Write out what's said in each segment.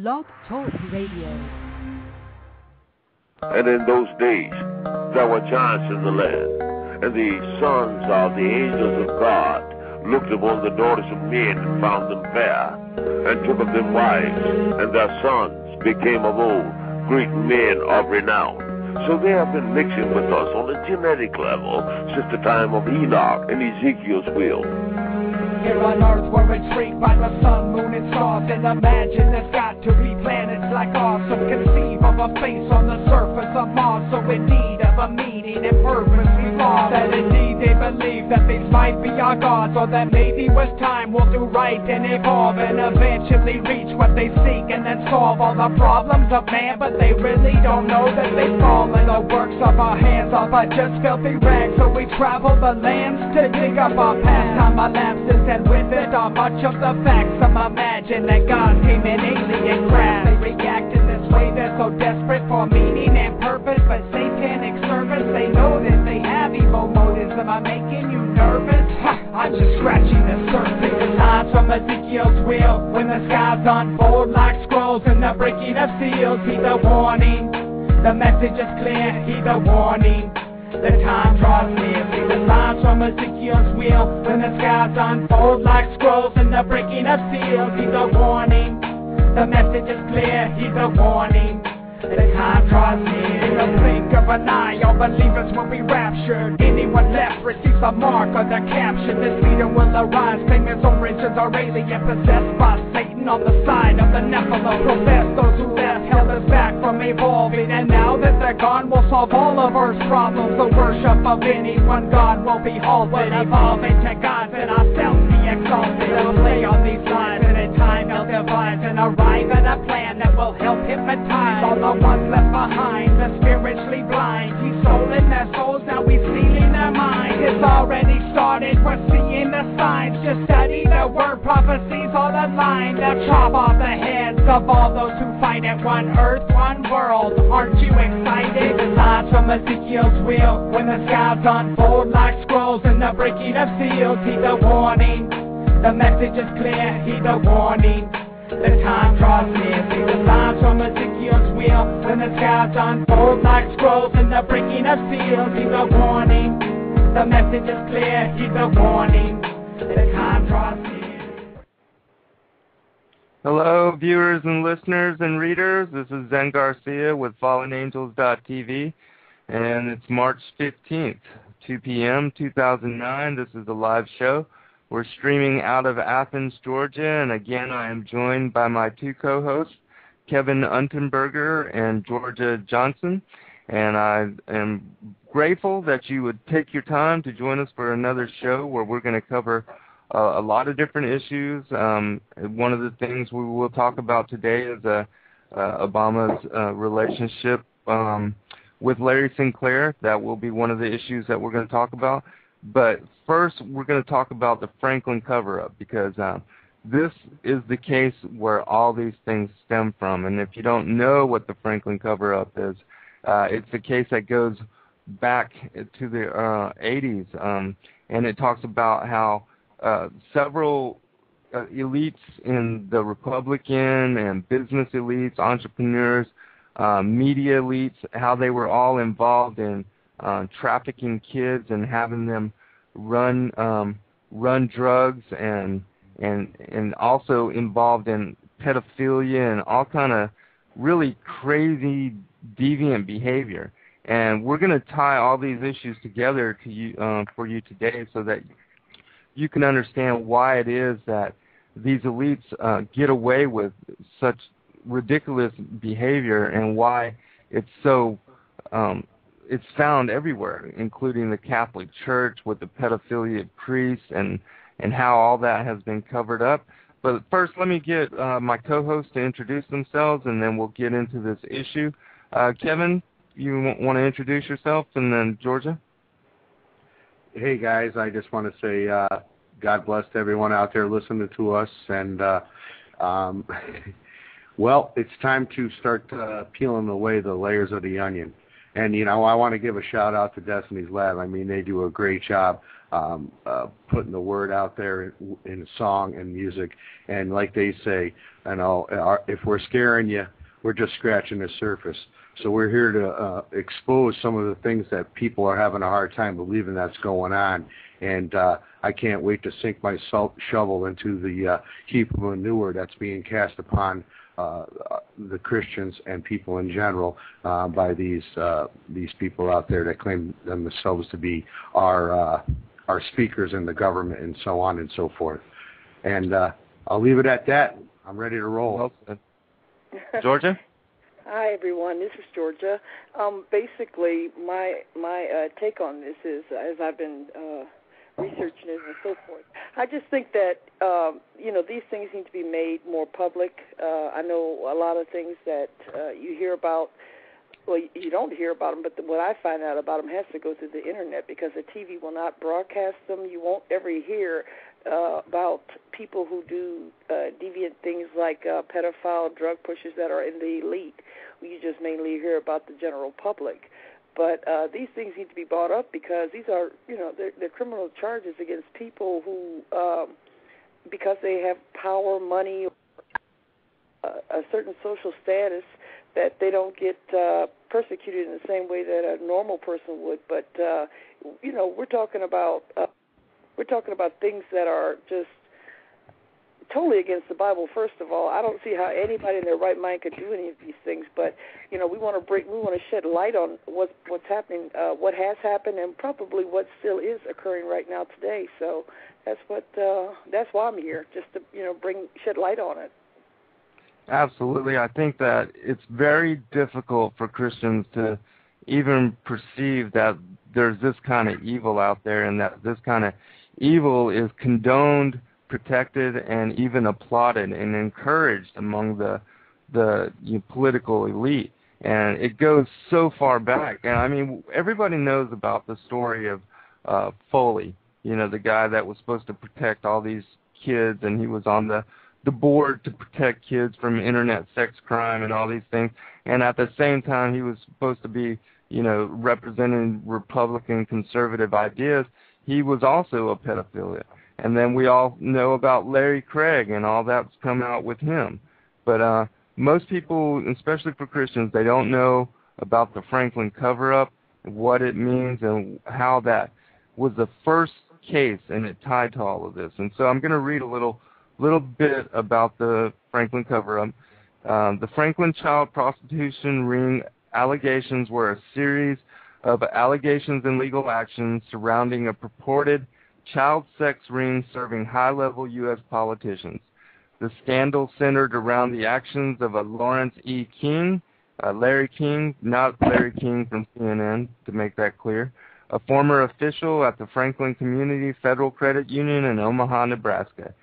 Blog Talk Radio. And in those days, there were giants in the land, and the sons of the angels of God looked upon the daughters of men and found them fair, and took of them wives, and their sons became of old great men of renown. So they have been mixing with us on a genetic level since the time of Enoch and Ezekiel's will. Here on Earth we're intrigued by the sun, moon, and stars, and imagine there's got to be planets like ours. So conceive of a face on the surface of Mars, so in need of a meaning and purpose we lost. That indeed they believe that these might be our gods, or that maybe with time we'll do right and evolve and eventually reach what they seek and then solve all the problems of man. But they really don't know that they fall in the works of our hands, all by just filthy rags. So we travel the lands to dig up our past time elapses, and with it are much of the facts. Some imagine that God came in alien craft. They react in this way, they're so desperate for meaning and purpose, but satanic service. They know that they have evil motives. Am I making you nervous? I'm just scratching the surface. The signs from Ezekiel's wheel, when the skies unfold like scrolls and the breaking of seals. Heed the warning, the message is clear. Heed the warning, the time draws near. See the signs from Ezekiel's wheel, when the skies unfold like scrolls and the breaking of seals. Heed the warning, the message is clear. Heed the warning, the time draws near. In the blink of an eye, all believers will be raptured. Anyone left receives a mark or the capture. This leader will arise, claim his origins are alien, possessed by Satan on the side of the Nephilim. Profess those who left held us back from evolving, and now that they're gone, we'll solve all of Earth's problems. The worship of any one God will be halted, evolving to gods and ourselves be exalted. They'll play on these lines, and in time they'll devise and arrive at a plan that will help hypnotize all the ones left behind, the spiritually blind. He's stolen their souls, now he's stealing their minds. It's already started, we're seeing the signs. Just study the word, prophecies all aligned. They'll chop off the heads of all those who fight at one earth, one world. Aren't you excited? The signs from Ezekiel's wheel, when the skies unfold like scrolls and the breaking of seals. Heed the warning, the message is clear. Heed the warning, the time draws near. See the signs from Ezekiel's wheel, when the skies unfold like scrolls and the breaking of seals. Heed the warning, the message is clear. Heed the warning, the time draws near. Hello, viewers and listeners and readers. This is Zen Garcia with FallenAngels.tv, and it's March 15th, 2 p.m., 2009. This is a live show. We're streaming out of Athens, Georgia, and again, I am joined by my two co-hosts, Kevin Unterberger and Georgia Johnson, and I am grateful that you would take your time to join us for another show where we're going to cover a lot of different issues. One of the things we will talk about today is Obama's relationship with Larry Sinclair. That will be one of the issues that we're going to talk about. But first, we're going to talk about the Franklin cover-up, because this is the case where all these things stem from. And if you don't know what the Franklin cover-up is, it's a case that goes back to the 80s, and it talks about how several elites in the Republican and business elites, entrepreneurs, media elites, how they were all involved in trafficking kids and having them run drugs, and also involved in pedophilia and all kind of really crazy, deviant behavior. And we're going to tie all these issues together to you for you today, so that you can understand why it is that these elites get away with such ridiculous behavior, and why it's so it's found everywhere, including the Catholic Church with the pedophilia of priests, and how all that has been covered up. But first, let me get my co-hosts to introduce themselves, and then we'll get into this issue. Kevin, you want to introduce yourself, and then Georgia? Hey, guys, I just want to say God bless everyone out there listening to us. And, well, it's time to start peeling away the layers of the onion. And, you know, I want to give a shout-out to Destiny's Lab. I mean, they do a great job putting the word out there in song and music. And like they say, you know, if we're scaring you, we're just scratching the surface. So we're here to expose some of the things that people are having a hard time believing that's going on. And I can't wait to sink my shovel into the heap of manure that's being cast upon the Christians and people in general by these people out there that claim themselves to be our speakers in the government and so on and so forth. And I'll leave it at that. I'm ready to roll. Georgia? Hi, everyone. This is Georgia. Basically, my take on this is, as I've been researching it and so forth, I just think that, you know, these things need to be made more public. I know a lot of things that you hear about, well, you don't hear about them, but what I find out about them has to go through the Internet because the TV will not broadcast them. You won't ever hear about people who do deviant things like pedophile drug pushers that are in the elite. You just mainly hear about the general public. But these things need to be brought up because these are, you know, they're criminal charges against people who, because they have power, money, a certain social status, that they don't get persecuted in the same way that a normal person would. But you know, we're talking about things that are just totally against the Bible. First of all, I don't see how anybody in their right mind could do any of these things. But you know, we want to shed light on what's happening, what has happened, and probably what still is occurring right now today. So that's why I'm here, just to shed light on it. Absolutely. I think that it's very difficult for Christians to even perceive that there's this kind of evil out there and that this kind of evil is condoned, protected, and even applauded and encouraged among the political elite. And it goes so far back. And, I mean, everybody knows about the story of Foley, you know, the guy that was supposed to protect all these kids, and he was on the board to protect kids from internet sex crime and all these things. And at the same time, he was supposed to be, you know, representing Republican conservative ideas. He was also a pedophile. And then we all know about Larry Craig and all that's come out with him. But most people, especially for Christians, they don't know about the Franklin cover-up, what it means, and how that was the first case, and it tied to all of this. And so I'm going to read a little bit about the Franklin cover-up. The Franklin child prostitution ring allegations were a series of allegations and legal actions surrounding a purported child sex ring serving high-level U.S. politicians. The scandal centered around the actions of a Lawrence E. King, Larry King, not Larry King from CNN, to make that clear, a former official at the Franklin Community Federal Credit Union in Omaha, Nebraska.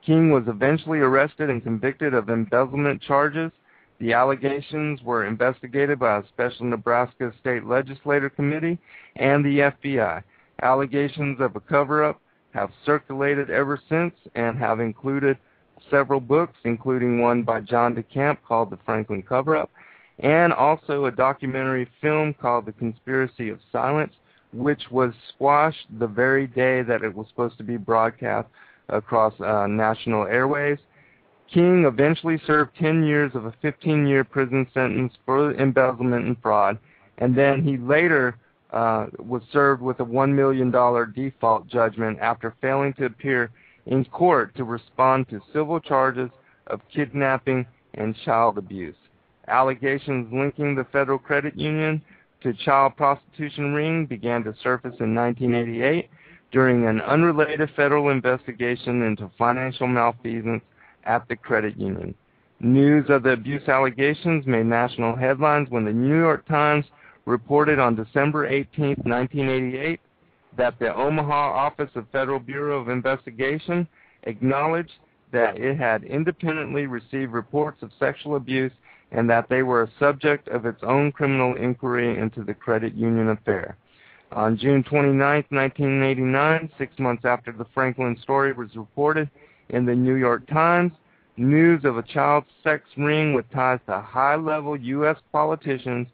King was eventually arrested and convicted of embezzlement charges. The allegations were investigated by a special Nebraska State Legislative Committee and the FBI. Allegations of a cover-up have circulated ever since and have included several books, including one by John DeCamp called The Franklin Cover-Up, and also a documentary film called The Conspiracy of Silence, which was squashed the very day that it was supposed to be broadcast across national airwaves. King eventually served 10 years of a 15-year prison sentence for embezzlement and fraud, and then he later was served with a $1 million default judgment after failing to appear in court to respond to civil charges of kidnapping and child abuse. Allegations linking the Federal Credit Union to child prostitution ring began to surface in 1988 during an unrelated federal investigation into financial malfeasance at the credit union. News of the abuse allegations made national headlines when the New York Times reported on December 18, 1988, that the Omaha Office of Federal Bureau of Investigation acknowledged that it had independently received reports of sexual abuse and that they were a subject of its own criminal inquiry into the credit union affair. On June 29, 1989, 6 months after the Franklin story was reported in the New York Times, news of a child sex ring with ties to high-level U.S. politicians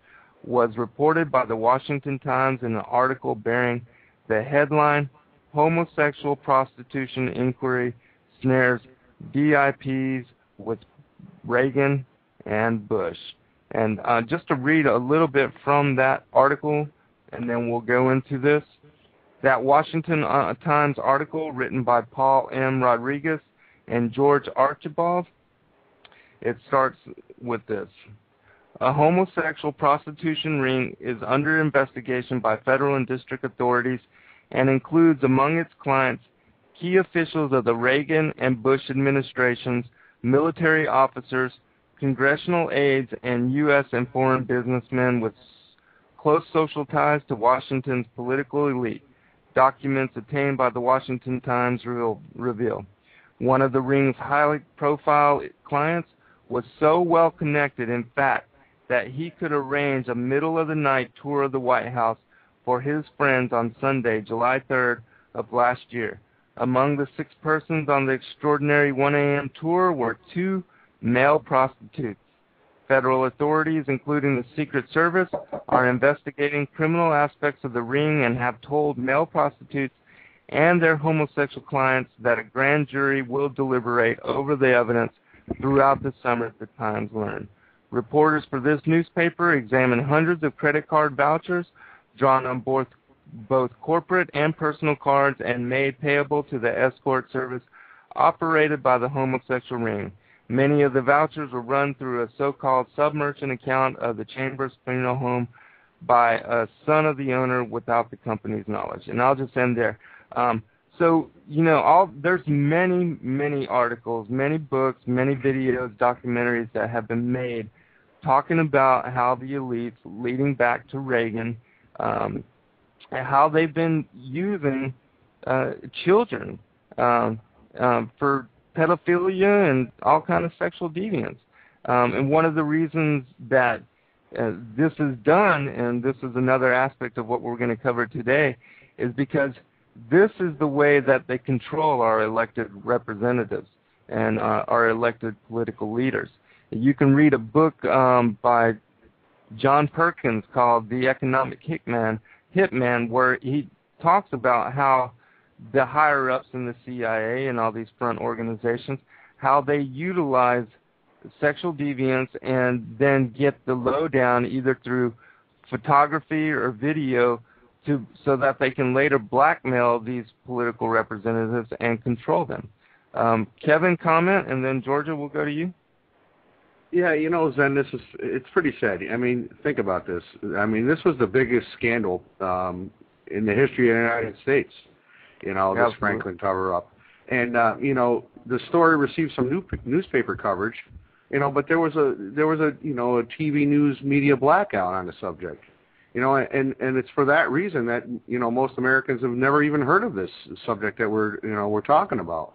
was reported by the Washington Times in an article bearing the headline, Homosexual Prostitution Inquiry Snares VIPs with Reagan and Bush. And just to read a little bit from that article, and then we'll go into this. That Washington Times article, written by Paul M. Rodriguez and George Archibald, it starts with this. A homosexual prostitution ring is under investigation by federal and district authorities and includes among its clients key officials of the Reagan and Bush administrations, military officers, congressional aides, and U.S. and foreign businessmen with close social ties to Washington's political elite. Documents obtained by the Washington Times reveal. One of the ring's highly profile clients was so well connected, in fact, that he could arrange a middle-of-the-night tour of the White House for his friends on Sunday, July 3rd of last year. Among the 6 persons on the extraordinary 1 a.m. tour were 2 male prostitutes. Federal authorities, including the Secret Service, are investigating criminal aspects of the ring and have told male prostitutes and their homosexual clients that a grand jury will deliberate over the evidence throughout the summer, the Times learned. Reporters for this newspaper examined hundreds of credit card vouchers drawn on both corporate and personal cards and made payable to the escort service operated by the homosexual ring. Many of the vouchers were run through a so-called sub-merchant account of the Chambers Funeral Home by a son of the owner without the company's knowledge. And I'll just end there. So, you know, there's many, many articles, many books, many videos, documentaries that have been made talking about how the elites, leading back to Reagan, how they've been using children for pedophilia and all kind of sexual deviance. And one of the reasons that this is done, and this is another aspect of what we're going to cover today, is because this is the way that they control our elected representatives and our elected political leaders. You can read a book by John Perkins called The Economic Hitman, where he talks about how the higher-ups in the CIA and all these front organizations, how they utilize sexual deviance and then get the lowdown either through photography or video so that they can later blackmail these political representatives and control them. Kevin, comment, and then Georgia, we'll go to you. Yeah, you know, Zen, it's pretty sad. I mean, think about this. I mean, this was the biggest scandal in the history of the United States, you know, this Franklin cover-up. And, you know, the story received some newspaper coverage, you know, but there was a you know, a TV news media blackout on the subject. You know, and it's for that reason that, you know, most Americans have never even heard of this subject that we're talking about.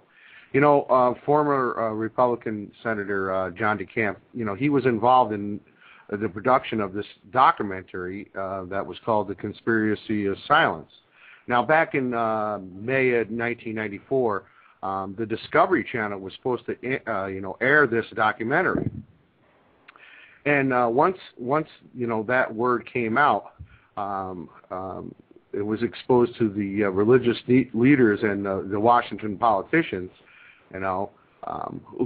You know, former Republican Senator John DeCamp, you know, he was involved in the production of this documentary that was called The Conspiracy of Silence. Now, back in May of 1994, the Discovery Channel was supposed to, you know, air this documentary. And once you know, that word came out, it was exposed to the religious leaders and the Washington politicians, you know,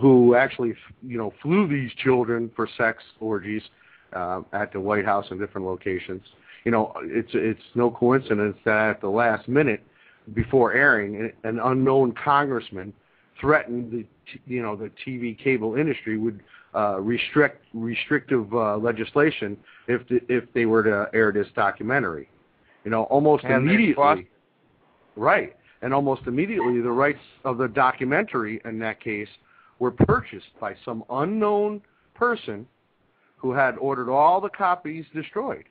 who actually, you know, flew these children for sex orgies at the White House and different locations. You know, it's no coincidence that at the last minute, before airing, an unknown congressman threatened the TV cable industry would restrictive legislation if they were to air this documentary. You know, almost immediately. Right. And almost immediately, the rights of the documentary, in that case, were purchased by some unknown person who had ordered all the copies destroyed.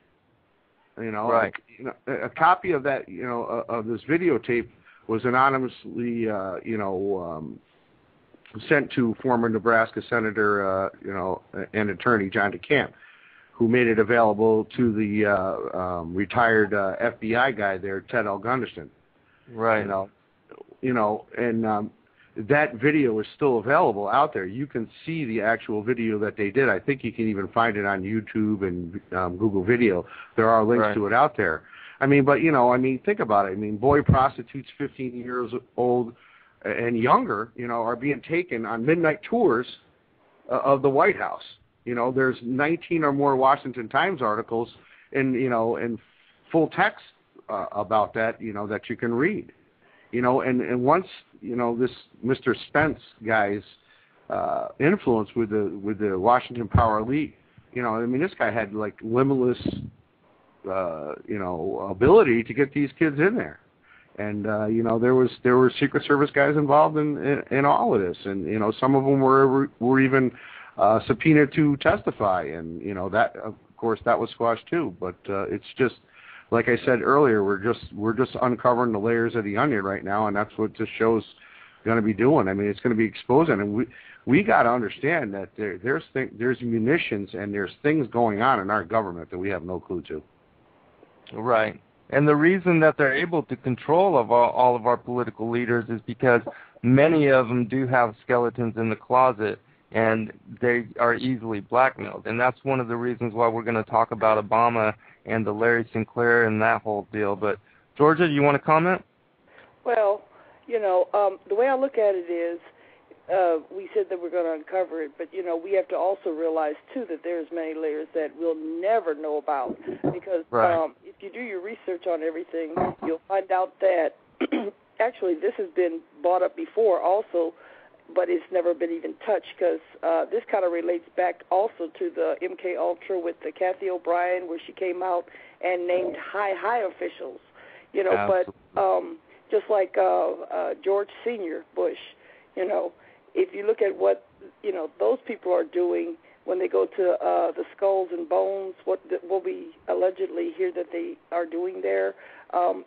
You know, right. A copy of that, you know, of this videotape was anonymously, you know, sent to former Nebraska Senator, you know, and attorney John DeCamp, who made it available to the retired FBI guy there, Ted L. Gunderson. Right. You know, and that video is still available out there. You can see the actual video that they did. I think you can even find it on YouTube and Google Video. There are links to it out there. I mean, but, think about it. I mean, boy prostitutes 15 years old and younger, are being taken on midnight tours of the White House. There's 19 or more Washington Times articles in full text about that, that you can read. And once, this Mr. Spence guy's influence with the Washington Power elite, this guy had like limitless, ability to get these kids in there. And, there were Secret Service guys involved in all of this. And, some of them were even subpoenaed to testify. And, that, of course, that was squashed too. But it's just, like I said earlier, we're just uncovering the layers of the onion right now, and that's what this show's going to be doing. I mean, it's going to be exposing, and we got to understand that there's munitions and there's things going on in our government that we have no clue to. Right. And the reason that they're able to control all of our political leaders is because many of them do have skeletons in the closet, and they are easily blackmailed. And that's one of the reasons why we're going to talk about Obama and the Larry Sinclair and that whole deal. But, Georgia, you want to comment? Well, the way I look at it is we said that we're going to uncover it, but, we have to also realize, too, that there's many layers that we'll never know about because if you do your research on everything, you'll find out that actually this has been brought up before also, but it's never been even touched because this kind of relates back also to the MK Ultra with the Kathy O'Brien where she came out and named high officials, but just like George Sr. Bush, if you look at what, those people are doing when they go to the Skulls and Bones, what we allegedly hear that they are doing there, all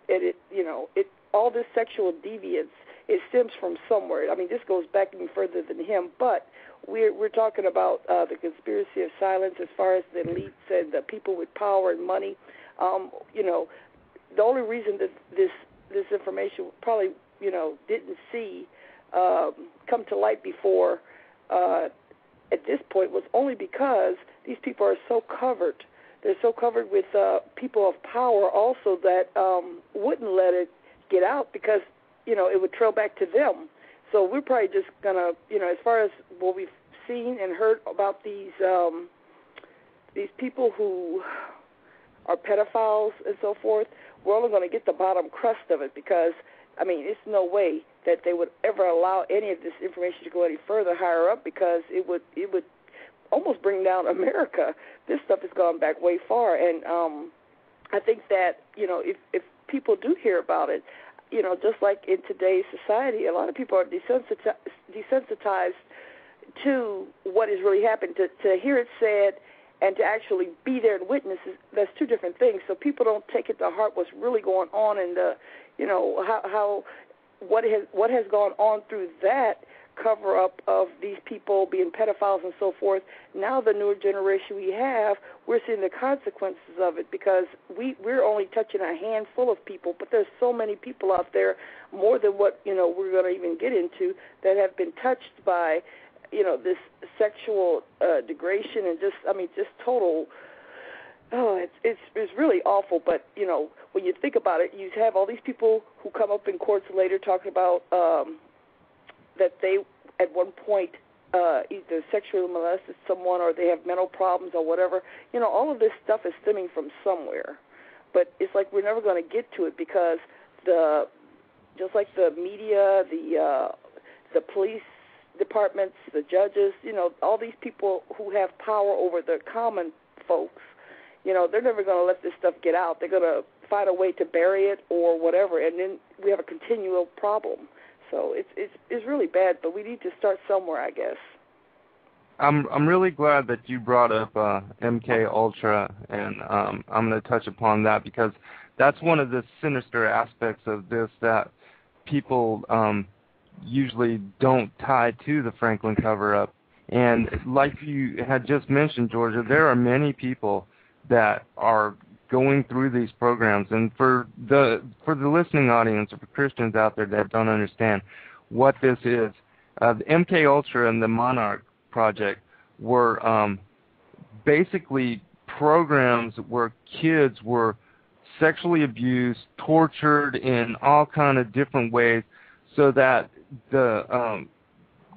this sexual deviance, it stems from somewhere. I mean, this goes back even further than him, but we're talking about the conspiracy of silence as far as the elites and the people with power and money. The only reason that this information probably, didn't see come to light before at this point was only because these people are so covered. They're so covered with people of power also that wouldn't let it get out because, it would trail back to them. So we're probably just going to, as far as what we've seen and heard about these people who are pedophiles and so forth, we're only going to get the bottom crust of it because, it's no way that they would ever allow any of this information to go any further higher up because it would almost bring down America. This stuff has gone back way far, and I think that, if people do hear about it, just like in today's society, a lot of people are desensitized to what has really happened. To hear it said and to actually be there and witness, that's two different things. So people don't take it to heart what's really going on and what has gone on through that cover-up of these people being pedophiles and so forth. Now the newer generation we have, we're seeing the consequences of it because we're only touching a handful of people, but there's so many people out there, more than what, we're going to even get into, that have been touched by, this sexual degradation and just total, it's really awful. But, when you think about it, you have all these people who come up in courts later talking about that they, at one point, either sexually molested someone or they have mental problems or whatever. All of this stuff is stemming from somewhere. But it's like we're never going to get to it because just like the media, the police departments, the judges, all these people who have power over the common folks, they're never going to let this stuff get out. They're going to find a way to bury it or whatever, and then we have a continual problem. So it's really bad, but we need to start somewhere, I guess. I'm really glad that you brought up MK Ultra, and I'm going to touch upon that because that's one of the sinister aspects of this that people usually don't tie to the Franklin cover-up. And like you had just mentioned, Georgia, there are many people that are going through these programs. And for the listening audience or for Christians out there that don't understand, what this is. The MK Ultra and the Monarch Project were basically programs where kids were sexually abused, tortured in all kind of different ways, so that the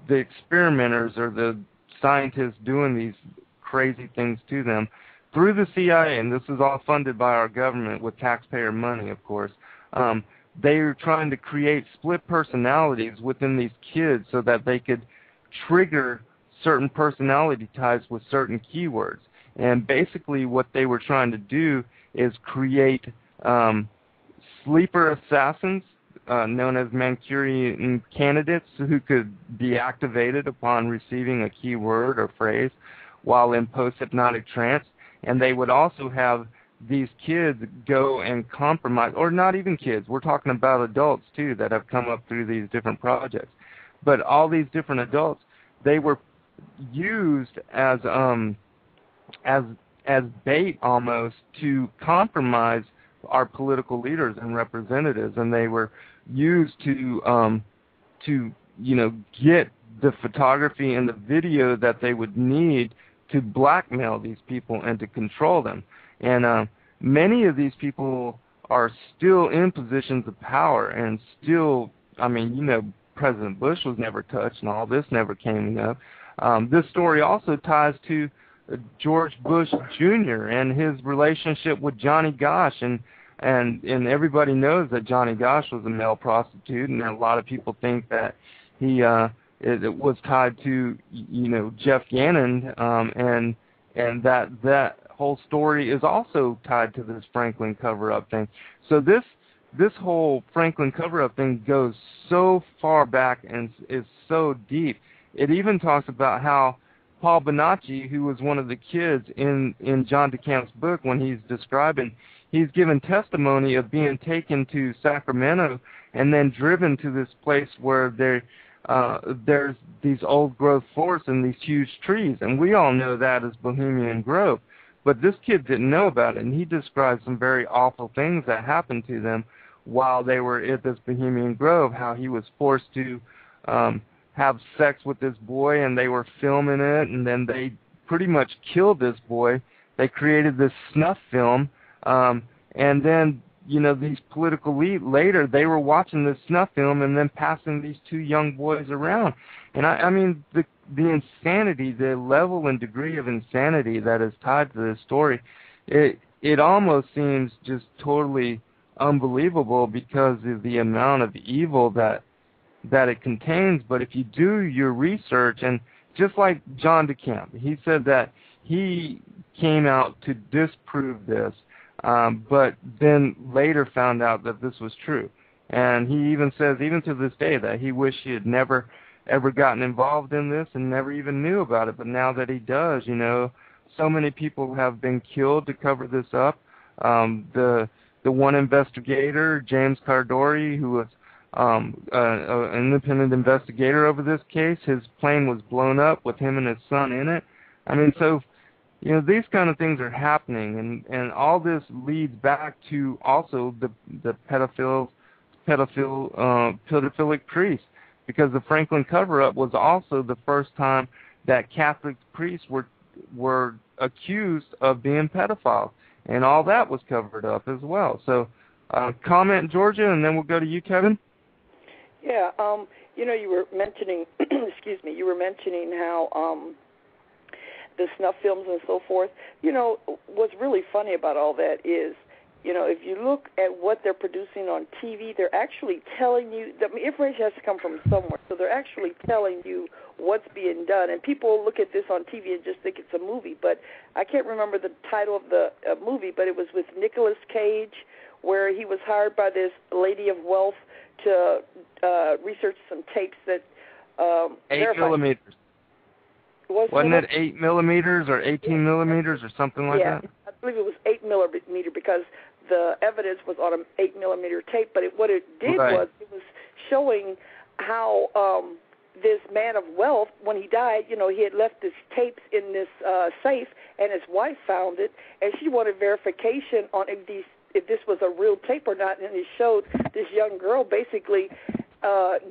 experimenters or the scientists doing these crazy things to them through the CIA, and this is all funded by our government with taxpayer money, of course, they are trying to create split personalities within these kids so that they could trigger certain personality types with certain keywords. And basically what they were trying to do is create sleeper assassins, known as Manchurian candidates, who could be activated upon receiving a keyword or phrase while in post-hypnotic trance. And they would also have these kids go and compromise, or not even kids, we're talking about adults too that have come up through these different projects. But all these different adults, they were used as bait almost to compromise our political leaders and representatives, and they were used to get the photography and the video that they would need to blackmail these people and to control them. And many of these people are still in positions of power and still, President Bush was never touched and all this never came up. This story also ties to George Bush Jr. and his relationship with Johnny Gosch, and everybody knows that Johnny Gosch was a male prostitute, and a lot of people think that he it was tied to Jeff Gannon, and that whole story is also tied to this Franklin cover-up thing. So this whole Franklin cover-up thing goes so far back and is so deep. It even talks about how Paul Bonacci, who was one of the kids in John DeCamp's book, when he's describing, he's given testimony of being taken to Sacramento and then driven to this place where there's these old growth forests and these huge trees, and we all know that as Bohemian Grove. But this kid didn't know about it, and he described some very awful things that happened to them while they were at this Bohemian Grove, how he was forced to have sex with this boy, and they were filming it, and then they pretty much killed this boy. They created this snuff film, and then, these political elite later, they were watching this snuff film and then passing these two young boys around. And I mean, the insanity, the level and degree of insanity that is tied to this story, it almost seems just totally unbelievable because of the amount of evil that it contains. But if you do your research, and just like John DeCamp, he said that he came out to disprove this, but then later found out that this was true. And he even says, even to this day, that he wished he had never ever gotten involved in this and never even knew about it. But now that he does, so many people have been killed to cover this up. The one investigator, James Cardori, who was an independent investigator over this case, his plane was blown up with him and his son in it. I mean, so these kind of things are happening, and all this leads back to also the pedophilic priests, because the Franklin cover-up was also the first time that Catholic priests were accused of being pedophiles, and all that was covered up as well. So, comment, Georgia, and then we'll go to you, Kevin. Yeah, you were mentioning, excuse me, how the snuff films and so forth. What's really funny about all that is, if you look at what they're producing on TV, they're actually telling you, the information has to come from somewhere, so they're actually telling you what's being done. And people look at this on TV and just think it's a movie, but I can't remember the title of the movie, but it was with Nicolas Cage, where he was hired by this lady of wealth to research some tapes that 8 millimeters. Wasn't it 8 millimeters or 18 millimeters or something like that? I believe it was 8 millimeter because the evidence was on an 8 millimeter tape. But what it did was it was showing how this man of wealth, when he died, he had left his tapes in this safe, and his wife found it, and she wanted verification on if this was a real tape or not. And it showed this young girl basically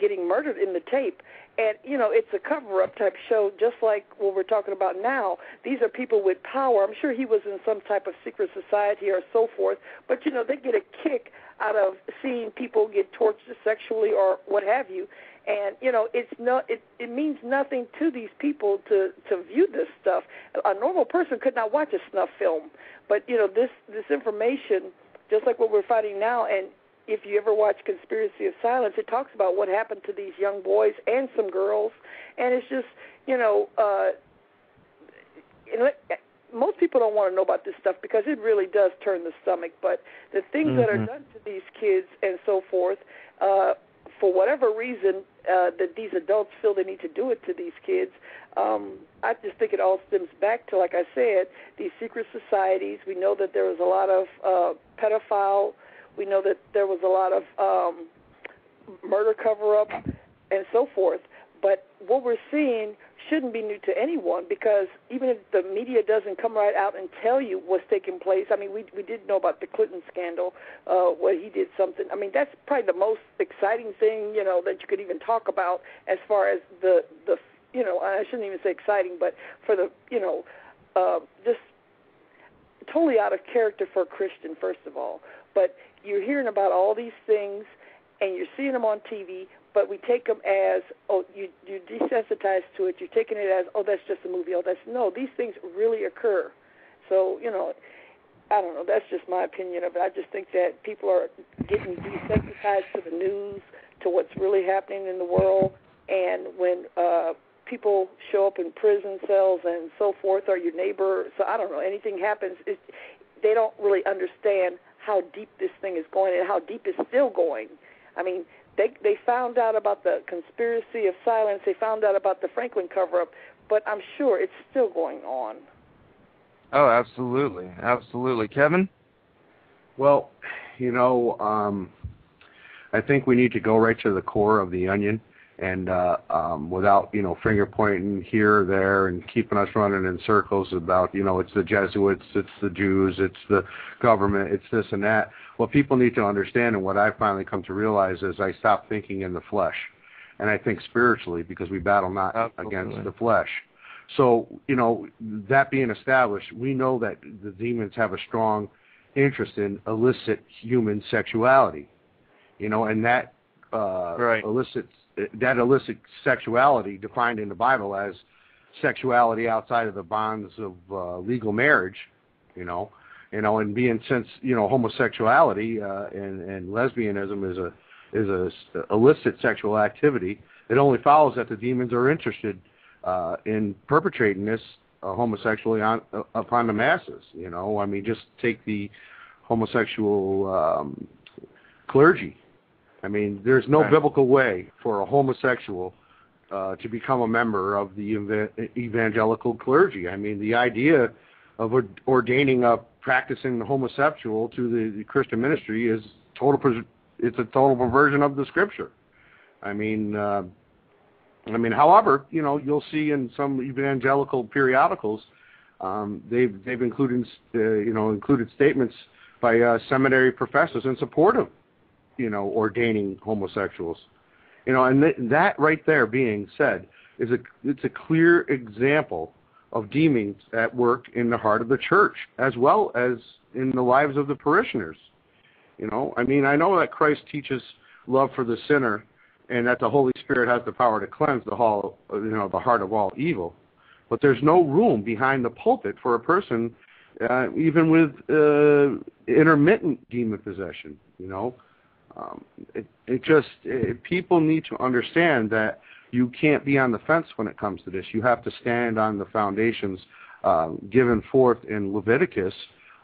getting murdered in the tape. And, you know, it's a cover-up type show, just like what we're talking about now. These are people with power. I'm sure he was in some type of secret society or so forth. But, you know, they get a kick out of seeing people get tortured sexually or what have you. And, you know, it means nothing to these people to view this stuff. A normal person could not watch a snuff film. But, you know, this information, just like what we're fighting now, and if you ever watch Conspiracy of Silence, it talks about what happened to these young boys and some girls. And it's just, you know, most people don't want to know about this stuff because it really does turn the stomach. But the things that are done to these kids and so forth, for whatever reason that these adults feel they need to do it to these kids, I just think it all stems back to, like I said, these secret societies. We know that there was a lot of pedophile. We know that there was a lot of murder cover-up and so forth. But what we're seeing shouldn't be new to anyone, because even if the media doesn't come right out and tell you what's taking place, I mean, we did know about the Clinton scandal, where he did something. I mean, that's probably the most exciting thing, you know, that you could even talk about as far as the you know, I shouldn't even say exciting, but for the, you know, just totally out of character for a Christian, first of all. But you're hearing about all these things, and you're seeing them on TV, but we take them as, oh, you're desensitized to it. You're taking it as, oh, that's just a movie. Oh, no, these things really occur. So, you know, I don't know. That's just my opinion of it. I just think that people are getting desensitized to the news, to what's really happening in the world, and when people show up in prison cells and so forth, or your neighbor, so I don't know, anything happens, they don't really understand how deep this thing is going and how deep it's still going. I mean, they found out about the Conspiracy of Silence. They found out about the Franklin cover-up, but I'm sure it's still going on. Oh, absolutely. Absolutely. Kevin? Well, you know, I think we need to go right to the core of the onion, and without, you know, finger pointing here or there and keeping us running in circles about, you know, it's the Jesuits, it's the Jews, it's the government, it's this and that. What people need to understand, and what I've finally come to realize, is I stopped thinking in the flesh, and I think spiritually, because we battle not against the flesh. So, you know, that being established, we know that the demons have a strong interest in illicit human sexuality, you know, and that illicit sexuality, defined in the Bible as sexuality outside of the bonds of legal marriage, you know, and being, since, you know, homosexuality and lesbianism is a illicit sexual activity, it only follows that the demons are interested in perpetrating this homosexually upon the masses. You know, I mean, just take the homosexual clergy. I mean, there's no biblical way for a homosexual to become a member of the evangelical clergy. I mean, the idea of ordaining a practicing homosexual to the Christian ministry is it's a total perversion of the Scripture. I mean, however, you know, you'll see in some evangelical periodicals, they've included statements by seminary professors in support of, you know, ordaining homosexuals, you know, and that right there being said it's a clear example of demons at work in the heart of the church, as well as in the lives of the parishioners. You know, I mean, I know that Christ teaches love for the sinner, and that the Holy Spirit has the power to cleanse the heart of all evil. But there's no room behind the pulpit for a person, even with intermittent demon possession. You know, people need to understand that you can't be on the fence when it comes to this. You have to stand on the foundations given forth in Leviticus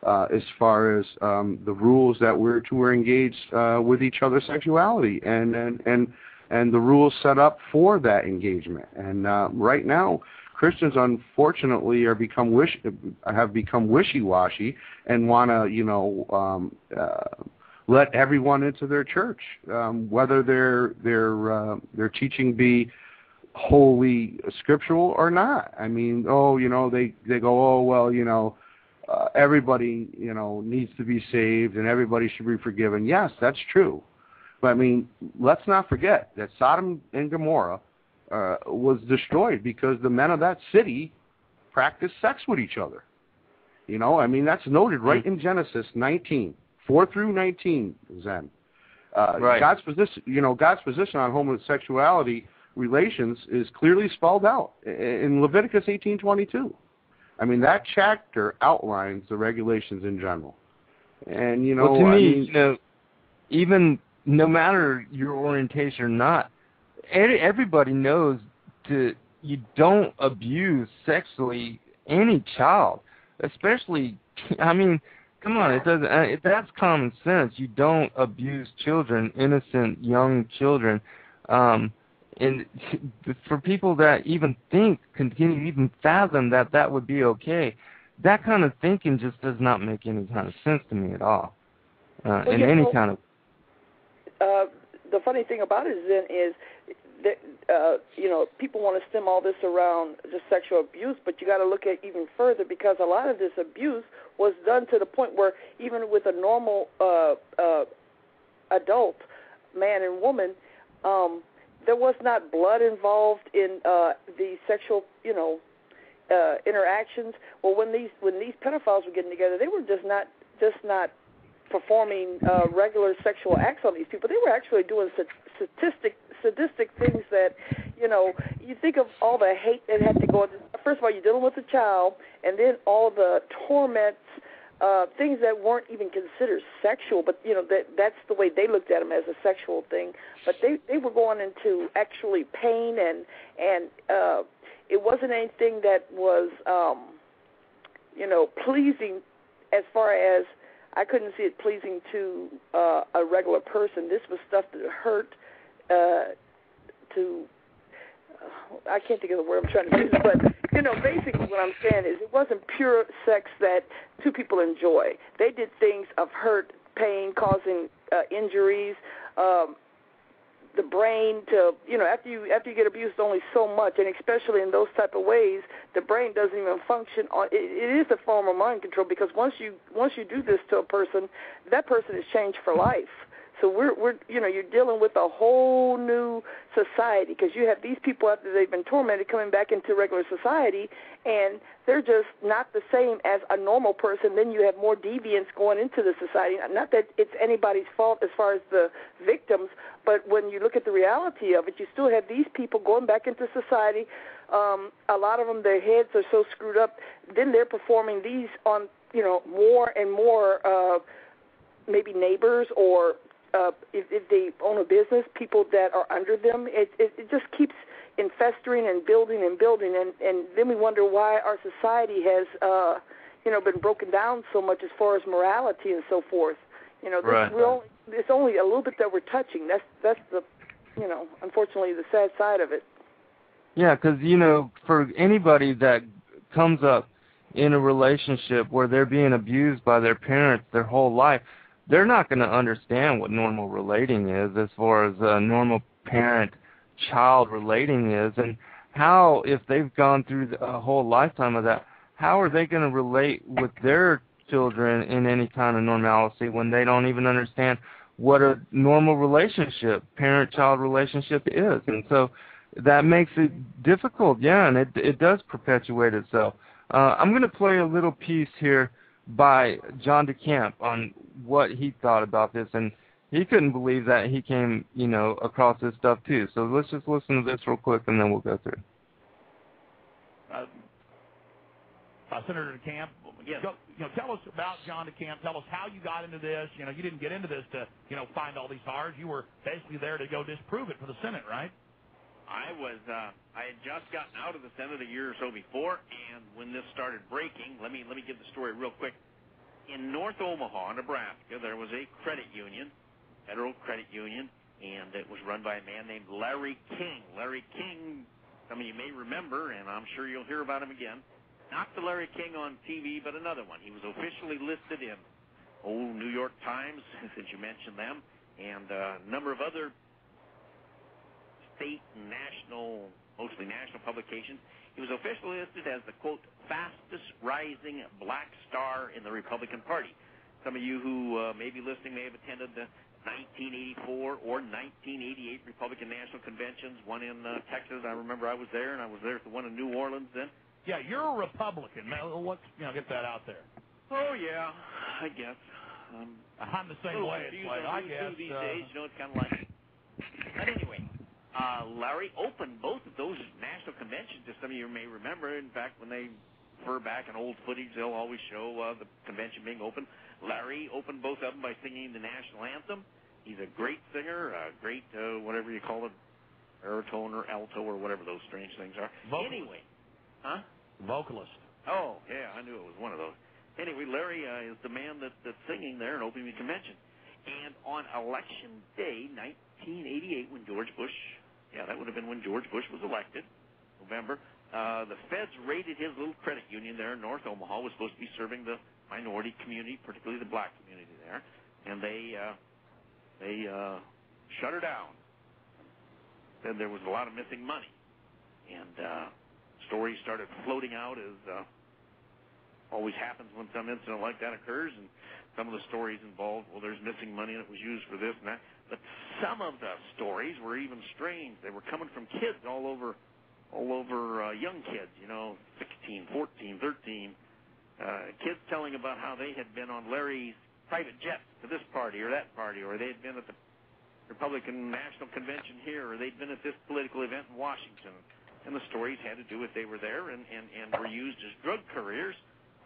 as far as the rules that we're to engage with each other's sexuality and the rules set up for that engagement. And right now, Christians, unfortunately, have become wishy-washy and want to, you know, let everyone into their church, whether their teaching be wholly scriptural or not. I mean, you know, they go, well, you know, everybody, you know, needs to be saved and everybody should be forgiven. Yes, that's true. But, I mean, let's not forget that Sodom and Gomorrah was destroyed because the men of that city practiced sex with each other. You know, I mean, that's noted right in Genesis 19, 4 through 19, Zen. Right. God's position on homosexuality relations is clearly spelled out in Leviticus 18:22. I mean, that chapter outlines the regulations in general. And, you know, well, to me, you know, even no matter your orientation or not, everybody knows you don't abuse sexually any child, especially, I mean, come on, it doesn't. That's common sense. You don't abuse children, innocent young children, and for people that even think, continue to even fathom that would be okay, that kind of thinking just does not make any kind of sense to me at all. In any kind of. The funny thing about it is that you know, people want to stem all this around just sexual abuse, but you got to look at even further, because a lot of this abuse was done to the point where even with a normal adult man and woman, there was not blood involved in the sexual, you know, interactions. Well, when these pedophiles were getting together, they were just not performing regular sexual acts on these people. They were actually doing sadistic things that, you know, you think of all the hate that had to go into. First of all, you're dealing with a child, and then all the torments, things that weren't even considered sexual, but, you know, that's the way they looked at them, as a sexual thing. But they were going into actually pain, and it wasn't anything that was, you know, pleasing as far as, I couldn't see it pleasing to a regular person. This was stuff that hurt I can't think of the word I'm trying to use, but, you know, basically what I'm saying is it wasn't pure sex that two people enjoy. They did things of hurt, pain, causing injuries, the brain to, you know, after you get abused only so much, and especially in those type of ways, the brain doesn't even function on. It is a form of mind control, because once you do this to a person, that person is changed for life. So we're you know, you're dealing with a whole new society, because you have these people after they've been tormented coming back into regular society, and they're just not the same as a normal person. Then you have more deviants going into the society. Not that it's anybody's fault as far as the victims, but when you look at the reality of it, you still have these people going back into society. A lot of them, their heads are so screwed up. Then they're performing these on, you know, more and more maybe neighbors, or if they own a business, people that are under them. It just keeps infestering and building, and then we wonder why our society has, you know, been broken down so much as far as morality and so forth. You know, it's only a little bit that we're touching. That's the, you know, unfortunately the sad side of it. Yeah, because, you know, for anybody that comes up in a relationship where they're being abused by their parents their whole life, they're not going to understand what normal relating is, as far as normal parent-child relating is, and how, if they've gone through a whole lifetime of that, how are they going to relate with their children in any kind of normalcy when they don't even understand what a normal relationship, parent-child relationship is? And so that makes it difficult, yeah, and it does perpetuate itself. I'm going to play a little piece here by John DeCamp on what he thought about this, and he couldn't believe that he came, you know, across this stuff too. So let's just listen to this real quick, and then we'll go through. Senator DeCamp, yes. Tell us about John DeCamp. Tell us how you got into this. You know, you didn't get into this to, you know, find all these horrors. You were basically there to go disprove it for the Senate, right? I had just gotten out of the Senate a year or so before, and when this started breaking, let me give the story real quick. In North Omaha, Nebraska, there was a credit union, federal credit union, and it was run by a man named Larry King. Larry King, some of you may remember, and I'm sure you'll hear about him again. Not the Larry King on TV, but another one. He was officially listed in New York Times, since you mentioned them, and a number of other state and national, mostly national publications. He was officially listed as the, quote, fastest rising black star in the Republican Party. Some of you who may be listening may have attended the 1984 or 1988 Republican National Conventions, one in Texas. I remember I was there, and I was there at the one in New Orleans then. Yeah, you're a Republican. Now, let's get that out there. Oh, yeah, I guess. I'm the same way. It's like, I guess. These days, it's kind of like... But anyway, Larry opened both of those national conventions, as some of you may remember. In fact, when they refer back in old footage, they'll always show the convention being open. Larry opened both of them by singing the national anthem. He's a great singer, a great, whatever you call it, baritone or alto or whatever those strange things are. Vocalist. Anyway. Huh? Vocalist. Oh, yeah, I knew it was one of those. Anyway, Larry is the man that's singing there and opening the convention. And on Election Day, 1988, when George Bush, that would have been when George Bush was elected, November, the feds raided his little credit union there in North Omaha. Was supposed to be serving the minority community, particularly the black community there, and they shut her down. Said there was a lot of missing money, and stories started floating out, as always happens when some incident like that occurs, and some of the stories involved, well, there's missing money and it was used for this and that, but some of the stories were even strange. They were coming from kids all over young kids, 16, 14, 13, kids telling about how they had been on Larry's private jets to this party or that party, or they had been at the Republican National Convention here, or they'd been at this political event in Washington. And the stories had to do with they were there and were used as drug couriers.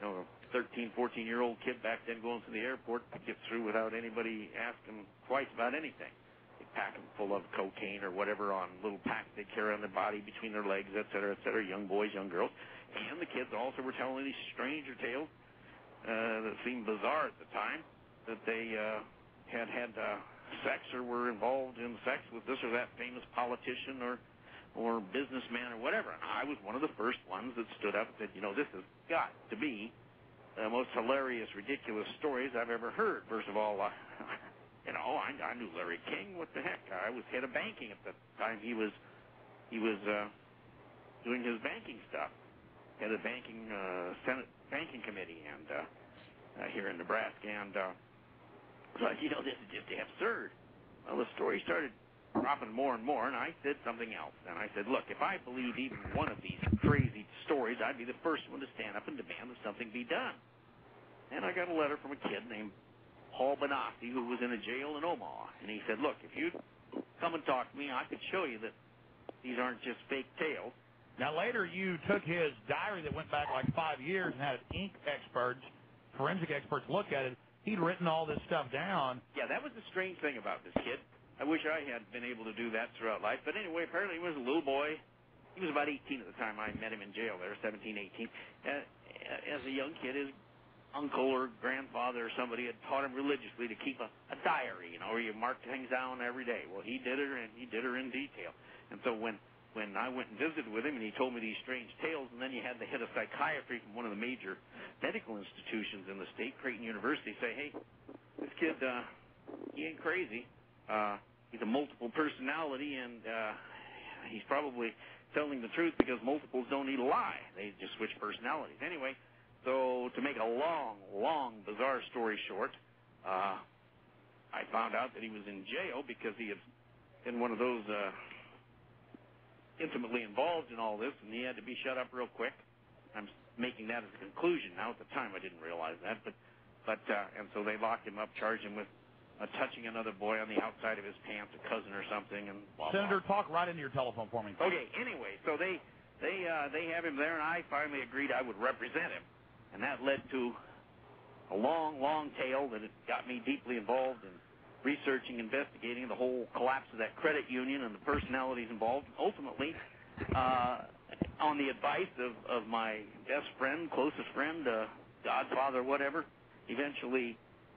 A 13, 14-year-old kid back then going to the airport to get through without anybody asking twice about anything. They'd pack them full of cocaine or whatever on little packs they'd carry on their body between their legs, et cetera, young boys, young girls. And the kids also were telling these stranger tales that seemed bizarre at the time, that they had sex or were involved in sex with this or that famous politician or businessman or whatever. And I was one of the first ones that stood up and said, this has got to be the most hilarious, ridiculous stories I've ever heard. First of all, I knew Larry King. What the heck? I was head of banking at the time he was doing his banking stuff. Head of banking, Senate Banking Committee, and here in Nebraska. And this is just absurd. Well, the story started dropping more and more, and I said something else. And I said, look, if I believed even one of these crazy stories, I'd be the first one to stand up and demand that something be done. And I got a letter from a kid named Paul Benassi, who was in a jail in Omaha. And he said, look, if you'd come and talk to me, I could show you that these aren't just fake tales. Now, later you took his diary that went back like 5 years and had forensic experts look at it. He'd written all this stuff down. Yeah, that was the strange thing about this kid. I wish I had been able to do that throughout life. But anyway, apparently he was a little boy. He was about 18 at the time I met him in jail there, 17, 18. As a young kid, his uncle or grandfather or somebody had taught him religiously to keep a diary, where you mark things down every day. Well, he did her, and he did her in detail. And so when I went and visited with him, and he told me these strange tales, and then you had the head of psychiatry from one of the major medical institutions in the state, Creighton University, say, hey, this kid, he ain't crazy. He's a multiple personality, and he's probably telling the truth because multiples don't need a lie. They just switch personalities. Anyway, so to make a long, bizarre story short, I found out that he was in jail because he had been one of those intimately involved in all this, and he had to be shut up real quick. I'm making that as a conclusion now. At the time, I didn't realize that, but and so they locked him up, charged him with touching another boy on the outside of his pants, a cousin or something, and blah, Senator, blah. talk right into your telephone for me. Okay. Anyway, so they have him there, and I finally agreed I would represent him, and that led to a long tale that it got me deeply involved in researching, investigating the whole collapse of that credit union and the personalities involved. Ultimately, on the advice of my best friend, closest friend, godfather, whatever, eventually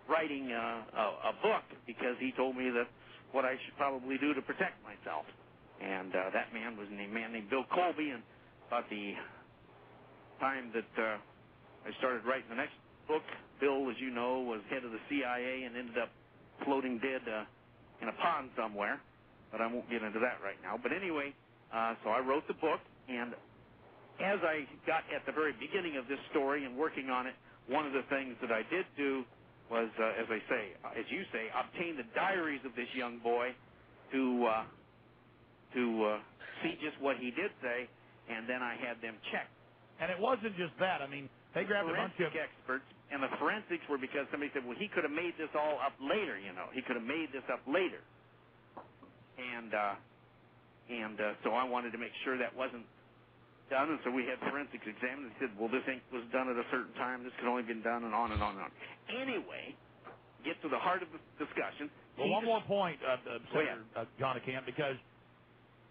writing a book because he told me that's what I should probably do to protect myself. And that man was a man named Bill Colby, and about the time that I started writing the next book, Bill, as you know, was head of the CIA and ended up floating dead in a pond somewhere, but I won't get into that right now. But anyway, so I wrote the book, and as I got at the very beginning of this story and working on it, one of the things that I did do was, as I say, as you say, obtain the diaries of this young boy to see just what he did say, and then I had them checked. And it wasn't just that. I mean, they grabbed a bunch of experts, and the forensics were because somebody said, well, he could have made this all up later, you know. He could have made this up later. And so I wanted to make sure that wasn't done, and so we had forensics examined and said, well, this ink was done at a certain time, this could only have been done, and on and on and on. Anyway, get to the heart of the discussion. Well, one more point, Senator John DeCamp, because,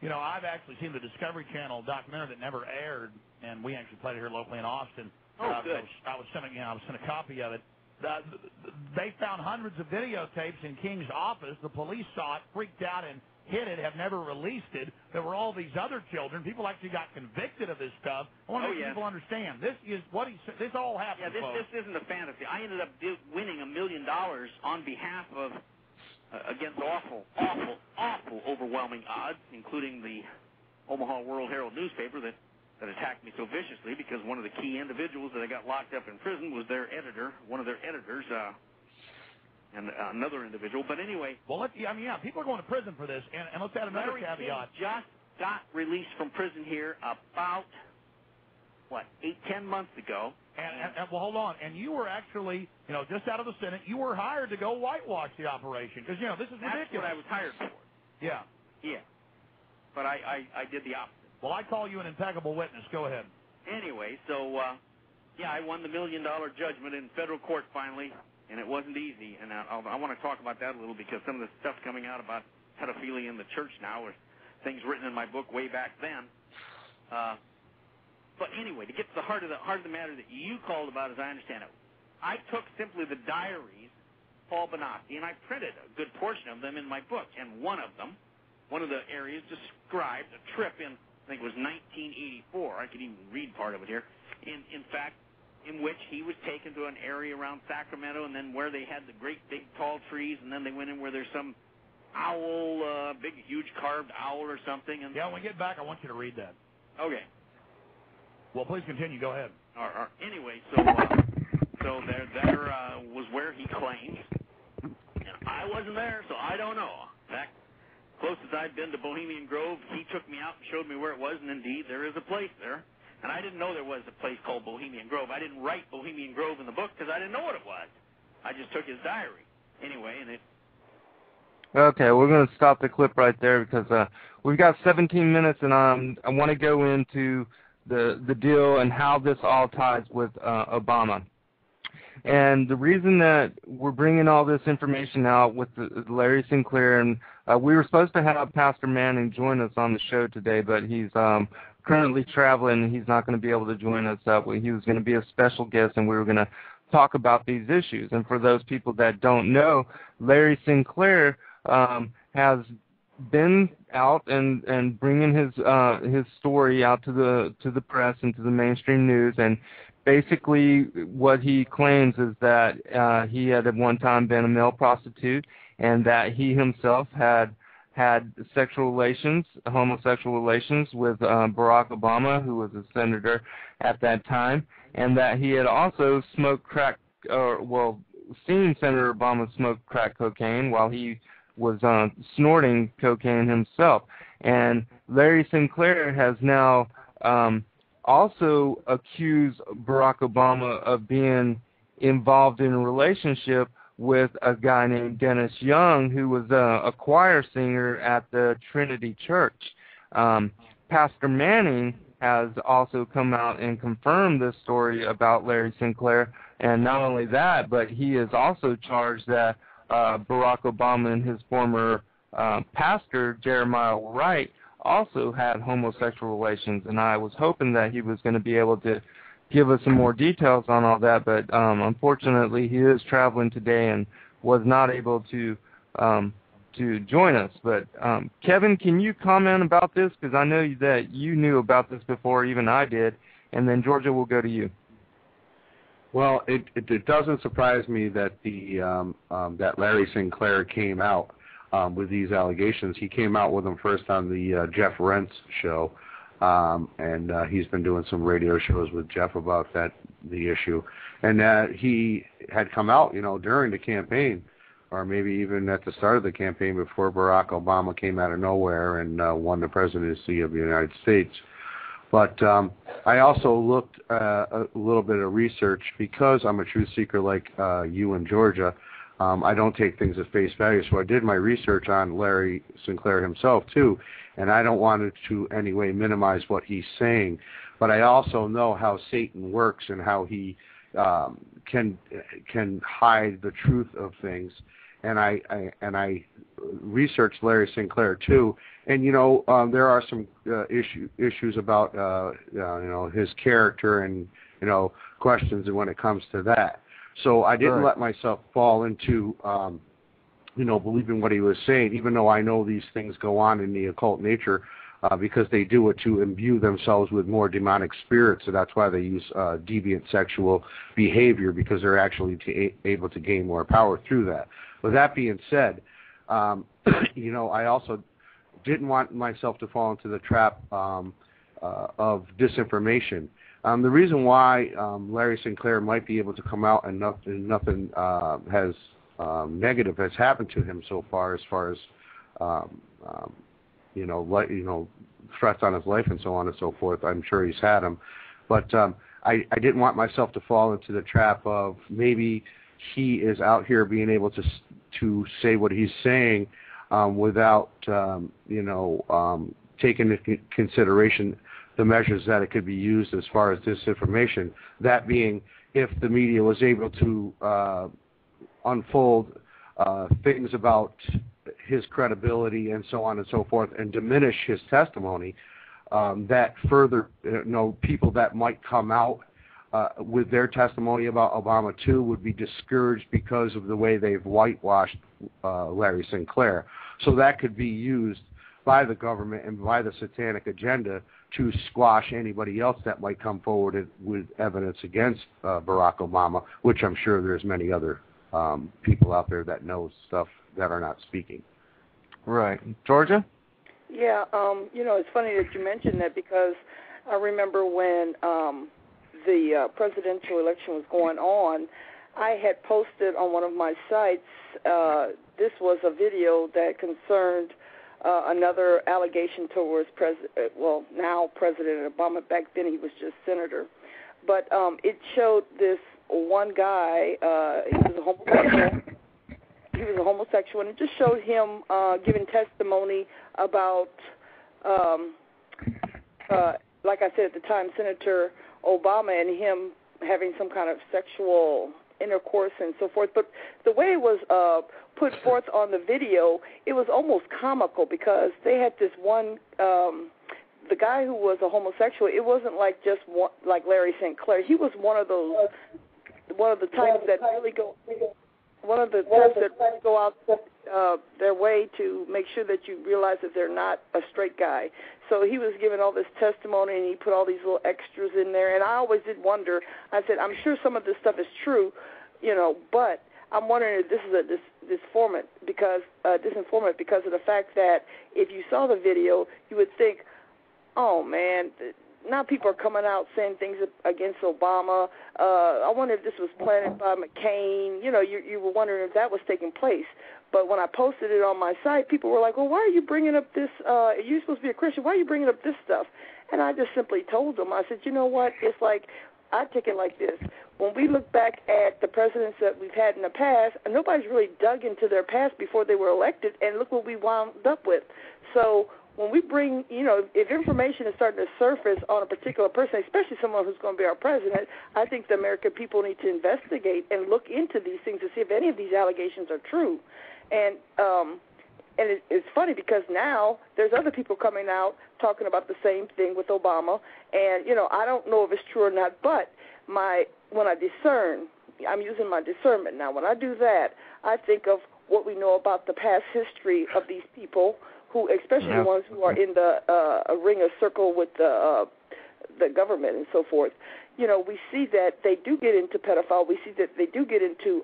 you know, I've actually seen the Discovery Channel documentary that never aired, and we actually played it here locally in Austin. Good. I was sent a copy of it. They found hundreds of videotapes in King's office. The police saw it, freaked out, and hid it, have never released it. There were all these other children. People actually got convicted of this stuff. I want to make people understand. This is what he said. This all happened, Yeah, this isn't a fantasy. I ended up winning $1 million on behalf of, against awful, overwhelming odds, including the Omaha World-Herald newspaper that attacked me so viciously because one of the key individuals that I got locked up in prison was their editor, one of their editors, and another individual. But anyway, well, people are going to prison for this, and let's add another caveat. King just got released from prison here about 8-10 months ago. And well, hold on. And you were actually, you know, just out of the Senate, you were hired to go whitewash the operation because, you know, this is ridiculous. That's what I was hired for. Yeah. Yeah. But I did the opposite. Well, I call you an impeccable witness. Go ahead. Anyway, so I won the $1 million judgment in federal court finally. And it wasn't easy, and I want to talk about that a little because some of the stuff coming out about pedophilia in the church now are things written in my book way back then. But anyway, to get to the heart of the matter that you called about, as I understand it, I took simply the diaries, Paul Benassi, and I printed a good portion of them in my book. And one of the areas described a trip in, I think it was 1984. I could even read part of it here. In fact, in which he was taken to an area around Sacramento, and then where they had the great big tall trees, and then they went in where there's some owl, big huge carved owl or something. And when we get back, I want you to read that. Okay. Well, please continue. Go ahead. Anyway, so there was where he claims. And I wasn't there, so I don't know. In fact, closest I'd been to Bohemian Grove, he took me out and showed me where it was, and indeed there is a place there. And I didn't know there was a place called Bohemian Grove. I didn't write Bohemian Grove in the book because I didn't know what it was. I just took his diary. Anyway, and it... Okay, we're going to stop the clip right there because we've got 17 minutes, and I want to go into the deal and how this all ties with Obama. And the reason that we're bringing all this information out with Larry Sinclair, and we were supposed to have Pastor Manning join us on the show today, but he's currently traveling, and he's not going to be able to join us. He was going to be a special guest, and we were going to talk about these issues. And for those people that don't know, Larry Sinclair has been out and bringing his story out to the press and to the mainstream news. And basically, what he claims is that he had at one time been a male prostitute, and that he himself had homosexual relations with Barack Obama, who was a senator at that time, and that he had also smoked seen Senator Obama smoke crack cocaine while he was snorting cocaine himself. And Larry Sinclair has now also accused Barack Obama of being involved in a relationship with a guy named Dennis Young, who was a choir singer at the Trinity Church. Pastor Manning has also come out and confirmed this story about Larry Sinclair, and not only that, but he is also charged that Barack Obama and his former pastor, Jeremiah Wright, also had homosexual relations, and I was hoping that he was going to be able to give us some more details on all that, but unfortunately he is traveling today and was not able to join us. But Kevin, can you comment about this? Because I know that you knew about this before even I did, and then Georgia will go to you. Well, it doesn't surprise me that that Larry Sinclair came out with these allegations. He came out with them first on the Jeff Rentz show, and he's been doing some radio shows with Jeff about the issue, and that he had come out, during the campaign, or maybe even at the start of the campaign before Barack Obama came out of nowhere and won the presidency of the United States. But I also looked a little bit of research because I'm a truth seeker like you in Georgia. I don't take things at face value, so I did my research on Larry Sinclair himself too, and I don't want to any way minimize what he's saying, but I also know how Satan works and how he can hide the truth of things, and I researched Larry Sinclair too, and there are some issues about his character and questions when it comes to that. So I didn't let myself fall into, believing what he was saying, even though I know these things go on in the occult nature, because they do it to imbue themselves with more demonic spirits. So that's why they use deviant sexual behavior, because they're actually able to gain more power through that. With that being said, I also didn't want myself to fall into the trap of disinformation. The reason why Larry Sinclair might be able to come out and nothing has negative has happened to him so far, as threats on his life and so on and so forth. I'm sure he's had them, but I didn't want myself to fall into the trap of maybe he is out here being able to say what he's saying without taking into consideration the measures that it could be used as far as disinformation. That being, if the media was able to unfold things about his credibility and so on and so forth and diminish his testimony, that further, people that might come out with their testimony about Obama too would be discouraged because of the way they've whitewashed Larry Sinclair. So that could be used by the government and by the satanic agenda to squash anybody else that might come forward with evidence against Barack Obama, which I'm sure there's many other people out there that know stuff that are not speaking. Right. Georgia? Yeah, it's funny that you mentioned that, because I remember when the presidential election was going on, I had posted on one of my sites, this was a video that concerned another allegation towards now President Obama. Back then he was just senator. But it showed this one guy, he was a homosexual. He was a homosexual, and it just showed him giving testimony about, like I said at the time, Senator Obama and him having some kind of sexual intercourse and so forth. But the way it was put forth on the video, it was almost comical, because they had this one, the guy who was a homosexual, it wasn't like just one, like Larry Sinclair. He was one of the types that really go out their way to make sure that you realize that they're not a straight guy. So he was giving all this testimony, and he put all these little extras in there. And I always did wonder. I said, I'm sure some of this stuff is true, but I'm wondering if this is a disinformant because of the fact that if you saw the video, you would think, oh man, now people are coming out saying things against Obama. I wonder if this was planted by McCain. You were wondering if that was taking place. But when I posted it on my site, people were like, well, why are you bringing up this? You're supposed to be a Christian. Why are you bringing up this stuff? And I just simply told them, I said, you know what? It's like, I take it like this. When we look back at the presidents that we've had in the past, nobody's really dug into their past before they were elected, and look what we wound up with. So when we bring, if information is starting to surface on a particular person, especially someone who's going to be our president, I think the American people need to investigate and look into these things to see if any of these allegations are true. And it's funny because now there's other people coming out talking about the same thing with Obama, and I don't know if it's true or not, but when I discern, I'm using my discernment now. When I do that, I think of what we know about the past history of these people, who, especially the ones who are in the ring of circle with the government and so forth. We see that they do get into pedophile. We see that they do get into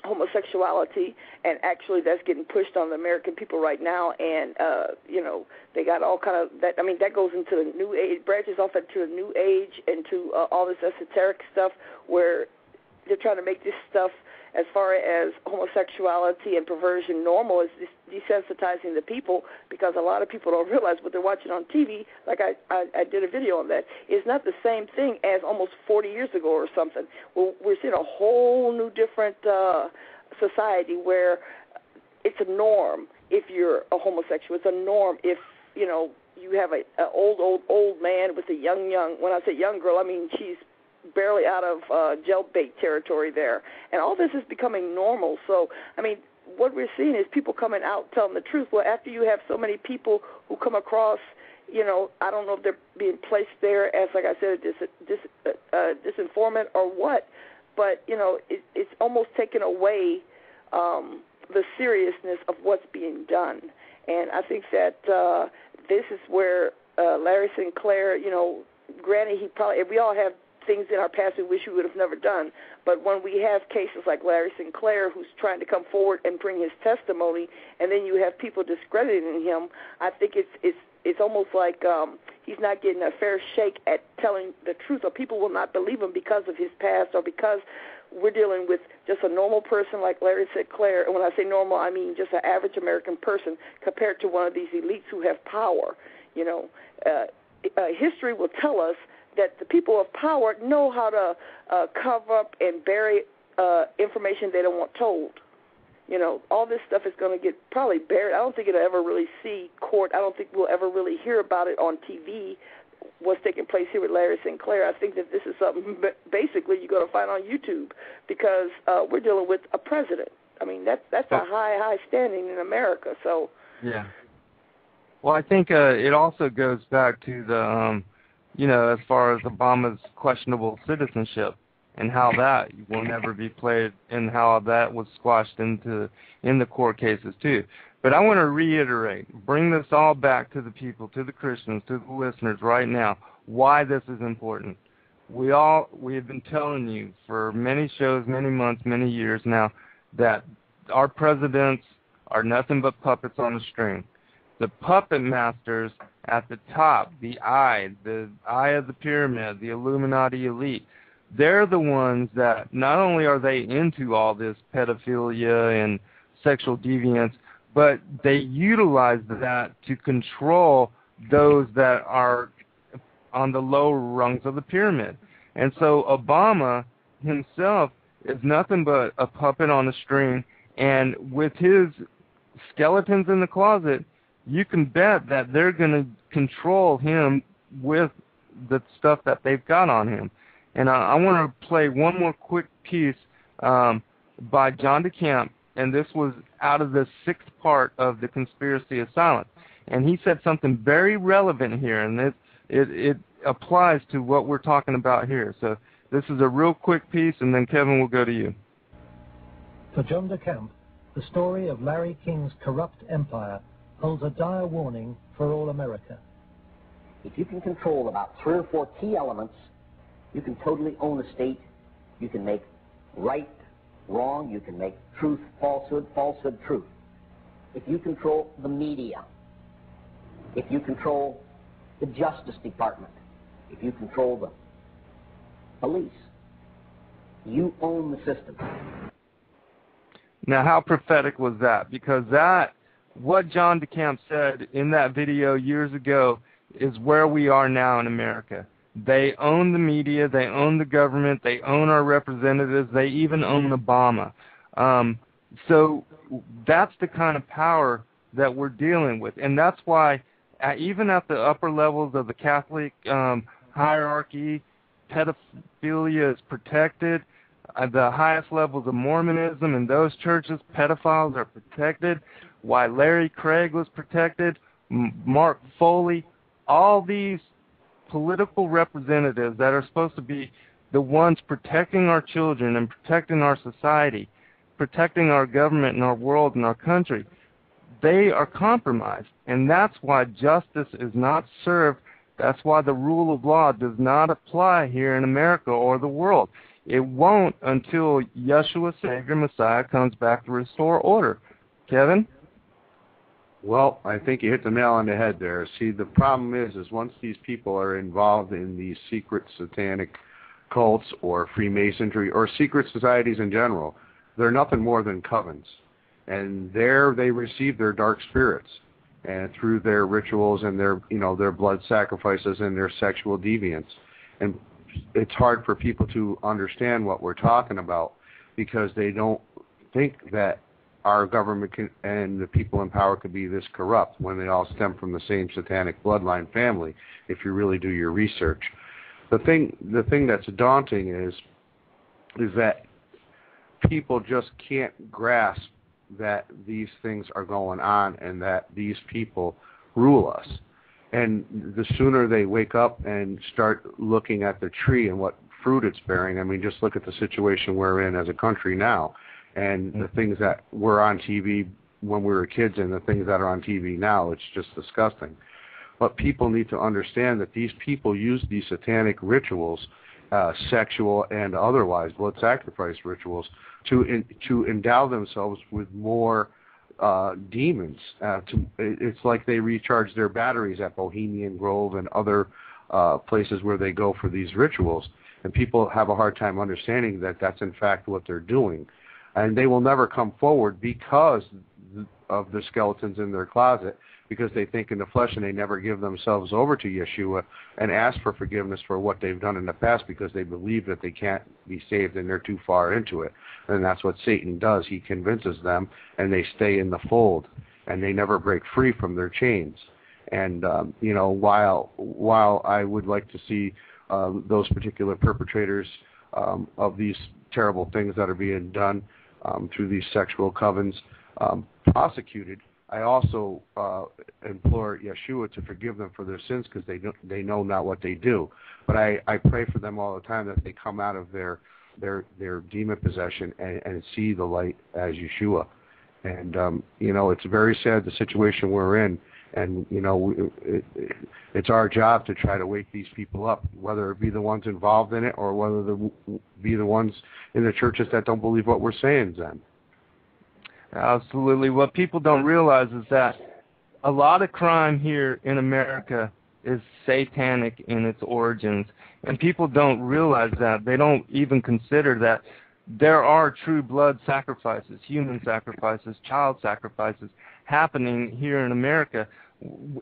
homosexuality, and actually that's getting pushed on the American people right now, and they got all kind of that. I mean, that goes into the new age, branches off into the new age, into all this esoteric stuff where they're trying to make this stuff as far as homosexuality and perversion normal, is desensitizing the people, because a lot of people don't realize what they're watching on TV. Like I did a video on that. It's not the same thing as almost 40 years ago or something. We're seeing a whole new different society where it's a norm if you're a homosexual. It's a norm if, you have an old man with a young, when I say young girl, I mean she's barely out of jailbait territory there. And all this is becoming normal. So, I mean, what we're seeing is people coming out telling the truth. Well, after you have so many people who come across, I don't know if they're being placed there as, like I said, a disinformant or what, but, it's almost taken away the seriousness of what's being done. And I think that this is where Larry Sinclair, granted, we all have things in our past we wish we would have never done, but when we have cases like Larry Sinclair, who's trying to come forward and bring his testimony, and then you have people discrediting him, I think it's almost like he's not getting a fair shake at telling the truth, or people will not believe him because of his past, or because we're dealing with just a normal person like Larry Sinclair. And when I say normal, I mean just an average American person compared to one of these elites who have power. History will tell us that the people of power know how to cover up and bury information they don't want told. All this stuff is going to get probably buried. I don't think it'll ever really see court. I don't think we'll ever really hear about it on TV, what's taking place here with Larry Sinclair. I think that this is something basically you're going to find on YouTube, because we're dealing with a president. I mean, that's a high standing in America. So yeah. Well, I think it also goes back to the as far as Obama's questionable citizenship and how that will never be played, and how that was squashed in the court cases too. But I want to reiterate, bring this all back to the people, to the Christians, to the listeners right now, why this is important. We have been telling you for many shows, many months, many years now, that our presidents are nothing but puppets on a string. The puppet masters at the top, the eye of the pyramid, the Illuminati elite, they're the ones that not only are they into all this pedophilia and sexual deviance, but they utilize that to control those that are on the lower rungs of the pyramid. And so Obama himself is nothing but a puppet on a string, and with his skeletons in the closet, you can bet that they're going to control him with the stuff that they've got on him. And I want to play one more quick piece by John DeCamp, and this was out of the 6th part of The Conspiracy of Silence. And he said something very relevant here, and it applies to what we're talking about here. So this is a real quick piece, and then Kevin will go to you. For John DeCamp, the story of Larry King's corrupt empire holds a dire warning for all America. If you can control about 3 or 4 key elements, you can totally own a state. You can make right wrong. You can make truth falsehood, falsehood truth. If you control the media, if you control the Justice Department, if you control the police, you own the system. Now, how prophetic was that? Because what John DeCamp said in that video years ago is where we are now in America. They own the media, they own the government, they own our representatives, they even own Obama. So that's the kind of power that we're dealing with. And that's why even at the upper levels of the Catholic hierarchy, pedophilia is protected. At the highest levels of Mormonism in those churches, pedophiles are protected. Why Larry Craig was protected, Mark Foley, all these political representatives that are supposed to be the ones protecting our children and protecting our society, protecting our government and our world and our country, they are compromised. And that's why justice is not served. That's why the rule of law does not apply here in America or the world. It won't until Yeshua, Savior, Messiah, comes back to restore order. Kevin? Well, I think you hit the nail on the head there. See, the problem is once these people are involved in these secret satanic cults or Freemasonry or secret societies in general, they're nothing more than covens. And there they receive their dark spirits, and through their rituals and their blood sacrifices and their sexual deviance. And it's hard for people to understand what we're talking about because they don't think that our government and the people in power could be this corrupt when they all stem from the same satanic bloodline family, if you really do your research. The thing that's daunting is that people just can't grasp that these things are going on and that these people rule us. And the sooner they wake up and start looking at the tree and what fruit it's bearing, I mean, just look at the situation we're in as a country now and the things that were on TV when we were kids and the things that are on TV now, it's just disgusting. But people need to understand that these people use these satanic rituals, sexual and otherwise, blood sacrifice rituals, to endow themselves with more demons. It's like they recharge their batteries at Bohemian Grove and other places where they go for these rituals. And people have a hard time understanding that that's in fact what they're doing. And they will never come forward because of the skeletons in their closet, because they think in the flesh and they never give themselves over to Yeshua and ask for forgiveness for what they've done in the past because they believe that they can't be saved and they're too far into it. And that's what Satan does. He convinces them and they stay in the fold and they never break free from their chains. And, while I would like to see those particular perpetrators of these terrible things that are being done through these sexual covens prosecuted, I also implore Yeshua to forgive them for their sins because they know not what they do. But I pray for them all the time that they come out of their demon possession and see the light as Yeshua. And, it's very sad the situation we're in. And, it's our job to try to wake these people up, whether it be the ones involved in it or whether it be the ones in the churches that don't believe what we're saying, Zen. Absolutely. What people don't realize is that a lot of crime here in America is satanic in its origins, and people don't realize that. They don't even consider that there are true blood sacrifices, human sacrifices, child sacrifices happening here in America.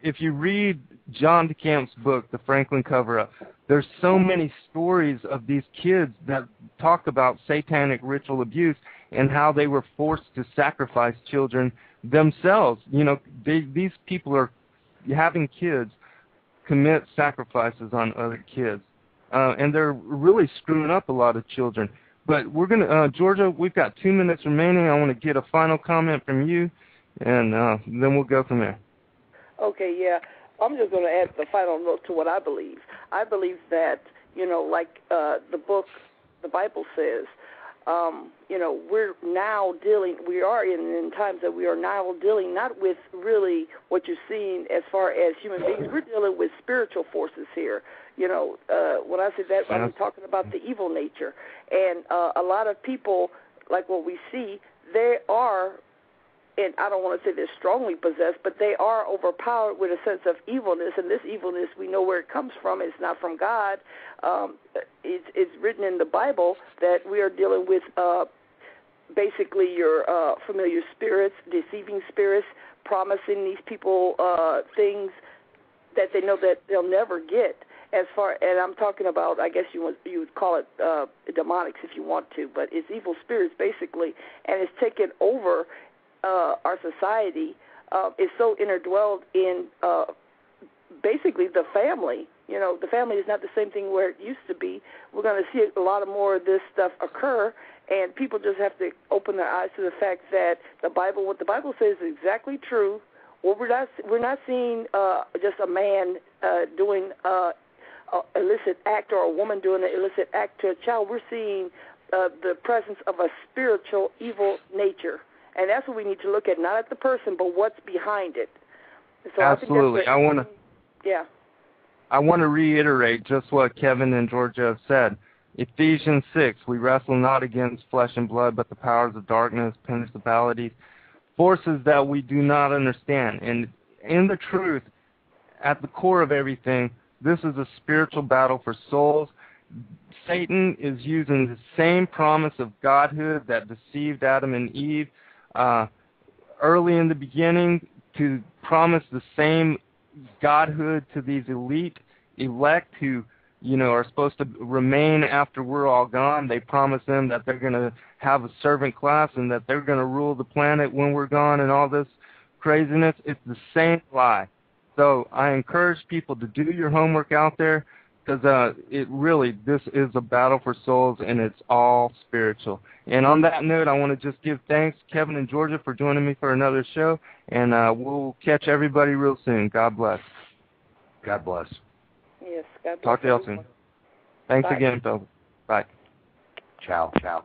If you read John DeCamp's book, The Franklin Cover-Up, there's so many stories of these kids that talk about satanic ritual abuse and how they were forced to sacrifice children themselves. These people are having kids commit sacrifices on other kids, and they're really screwing up a lot of children. But we're going to, Georgia, we've got 2 minutes remaining. I want to get a final comment from you, and then we'll go from there. Okay, yeah. I'm just going to add the final note to what I believe. I believe that, like the book, the Bible says, we are in times that we are now dealing not with really what you're seeing as far as human beings. We're dealing with spiritual forces here. When I say that, I'm talking about the evil nature. And a lot of people, like what we see, they are, and I don't want to say they're strongly possessed, but they are overpowered with a sense of evilness. And this evilness, we know where it comes from. It's not from God. It's written in the Bible that we are dealing with basically your familiar spirits, deceiving spirits, promising these people things that they know that they'll never get. And I'm talking about, I guess you would call it demonics if you want to, but it's evil spirits basically, and it's taken over our society. Is so interdwelled in basically the family. The family is not the same thing where it used to be. We're going to see a lot more of this stuff occur, and people just have to open their eyes to the fact that what the Bible says is exactly true. Well, we're not seeing just a man doing illicit act or a woman doing an illicit act to a child. We're seeing the presence of a spiritual evil nature. And that's what we need to look at, not at the person, but what's behind it. So absolutely. I want to reiterate just what Kevin and Georgia have said. Ephesians 6, we wrestle not against flesh and blood, but the powers of darkness, principalities, forces that we do not understand. And in the truth, at the core of everything, this is a spiritual battle for souls. Satan is using the same promise of godhood that deceived Adam and Eve early in the beginning to promise the same godhood to these elect who, are supposed to remain after we're all gone. They promise them that they're going to have a servant class and that they're going to rule the planet when we're gone and all this craziness. It's the same lie. So I encourage people to do your homework out there, because this is a battle for souls, and it's all spiritual. And on that note, I want to just give thanks, Kevin and Georgia, for joining me for another show, and we'll catch everybody real soon. God bless. God bless. Yes, God bless. Talk to y'all soon. Thanks Bye. again, Phil. Bye. Ciao. Ciao.